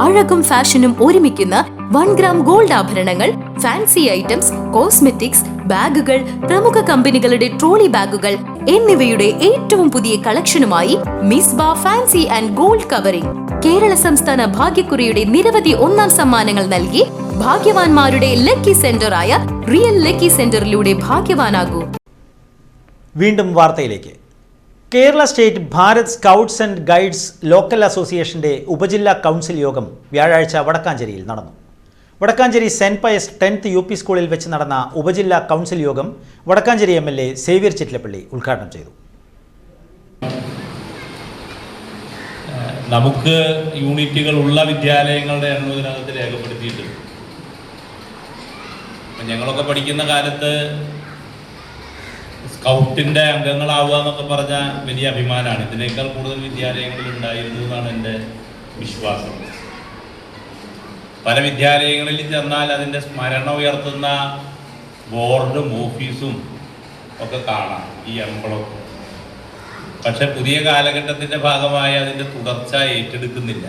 അഴകും ഫാഷനും ഒരുമിക്കുന്ന 1 gram gold ആഭരണങ്ങൾ, ഫാൻസി ഐറ്റംസ്, കോസ്മെറ്റിക്സ്, ബാഗുകൾ, പ്രമുഖ കമ്പനികളുടെ ട്രോളി ബാഗുകൾ എന്നിവയുടെ ഏറ്റവും പുതിയ കളക്ഷനുമായി Misba fancy and gold covering Kerala സംസ്ഥാന ഭാഗ്യക്കുറിയുടെ നിരവധി ഒന്നാം സമ്മാനങ്ങൾ നൽകി ഭാഗ്യവാന്മാരുടെ ലക്കി സെന്ററായ റിയൽ ലക്കി സെന്ററിലൂടെ ഭാഗ്യവാനാകൂ. വീണ്ടും വാർത്തയിലേക്ക്. Kerala state Bharat scouts and guides local അസോസിയേഷന്റെ ഉപജില്ലാ കൗൺസിൽ യോഗം വ്യാഴാഴ്ച വടക്കാഞ്ചേരിയിൽ നടന്നു. Vadakkanchery saint Pius 10th UP സ്കൂളിൽ വെച്ച് നടന്ന ഉപജില്ലാ കൗൺസിൽ യോഗം വടക്കാഞ്ചേരി MLA സേവ്യർ ചിറ്റലപ്പള്ളി ഉദ്ഘാടനം ചെയ്തു. നമുക്ക് യൂണിറ്റുകൾ ഉള്ള വിദ്യാലയങ്ങളുടെ എണ്ണം ഇതിനകത്ത് രേഖപ്പെടുത്തിയിട്ടുണ്ട്. ഞങ്ങളൊക്കെ പഠിക്കുന്ന കാലത്ത് സ്കൗട്ടിൻ്റെ അംഗങ്ങളാവുക എന്നൊക്കെ പറഞ്ഞാൽ വലിയ അഭിമാനമാണ്. ഇതിനേക്കാൾ കൂടുതൽ വിദ്യാലയങ്ങളിൽ ഉണ്ടായിരുന്നു എന്നാണ് എൻ്റെ വിശ്വാസം. പല വിദ്യാലയങ്ങളിൽ ചെന്നാൽ അതിൻ്റെ സ്മരണ ഉയർത്തുന്ന ബോർഡും ഓഫീസും ഒക്കെ കാണാം, ഈ എംബ്ലമൊക്കെ. പക്ഷെ പുതിയ കാലഘട്ടത്തിൻ്റെ ഭാഗമായി അതിൻ്റെ തുടർച്ച ഏറ്റെടുക്കുന്നില്ല.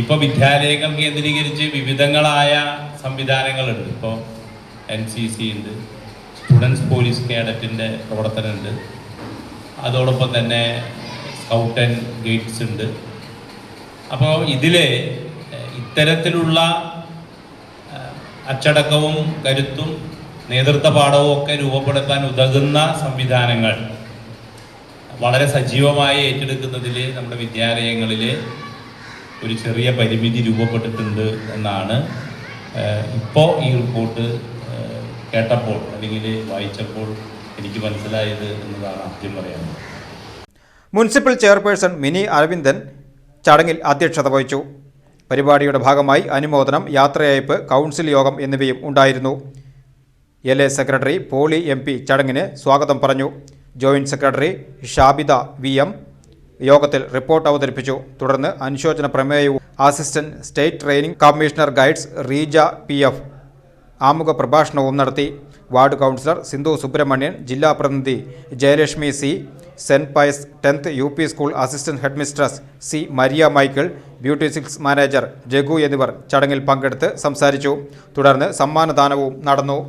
ഇപ്പോൾ വിദ്യാലയങ്ങൾ കേന്ദ്രീകരിച്ച് വിവിധങ്ങളായ സംവിധാനങ്ങളുണ്ട്. ഇപ്പോൾ NCC ഉണ്ട്, സ്റ്റുഡൻസ് പോലീസ് കേഡറ്റിൻ്റെ പ്രവർത്തനമുണ്ട്, അതോടൊപ്പം തന്നെ സ്കൗട്ട് ആൻഡ് ഗൈഡ്സ് ഉണ്ട്. അപ്പോൾ ഇതിൽ ഇത്തരത്തിലുള്ള അച്ചടക്കവും കരുത്തും നേതൃത്വ പാഠവും ഒക്കെ രൂപപ്പെടുത്താൻ ഉതകുന്ന സംവിധാനങ്ങൾ വളരെ സജീവമായി ഏറ്റെടുക്കുന്നതിൽ നമ്മുടെ വിദ്യാലയങ്ങളിൽ ഒരു ചെറിയ പരിമിതി രൂപപ്പെട്ടിട്ടുണ്ട് എന്നാണ് ഇപ്പോൾ ഈ റിപ്പോർട്ട് കേട്ടപ്പോൾ അല്ലെങ്കിൽ വായിച്ചപ്പോൾ എനിക്ക് മനസ്സിലായത് എന്നതാണ് ആദ്യം പറയാനുള്ളത്. മുനിസിപ്പൽ ചെയർപേഴ്സൺ മിനി അരവിന്ദൻ ചടങ്ങിൽ അധ്യക്ഷത വഹിച്ചു. പരിപാടിയുടെ ഭാഗമായി അനുമോദനം, യാത്രയയപ്പ്, കൗൺസിൽ യോഗം എന്നിവയും ഉണ്ടായിരുന്നു. LA സെക്രട്ടറി പോളി MP ചടങ്ങിന് സ്വാഗതം പറഞ്ഞു. ജോയിന്റ് സെക്രട്ടറി ഷാബിദ VM യോഗത്തിൽ റിപ്പോർട്ട് അവതരിപ്പിച്ചു. തുടർന്ന് അനുശോചന പ്രമേയവും assistant state training commissioner guides Reeja PF ആമുഖ പ്രഭാഷണവും നടത്തി. വാർഡ് കൗൺസിലർ സിന്ധു സുബ്രഹ്മണ്യൻ, ജില്ലാ പ്രതിനിധി Jayalakshmi C, saint Pius 10th UP school assistant headmistress C Maria Michael, ബ്യൂട്ടിസിക്സ് മാനേജർ രഘു എന്നിവർ ചടങ്ങിൽ പങ്കെടുത്ത് സംസാരിച്ചു. തുടർന്ന് സമ്മാനദാനവും നടന്നു.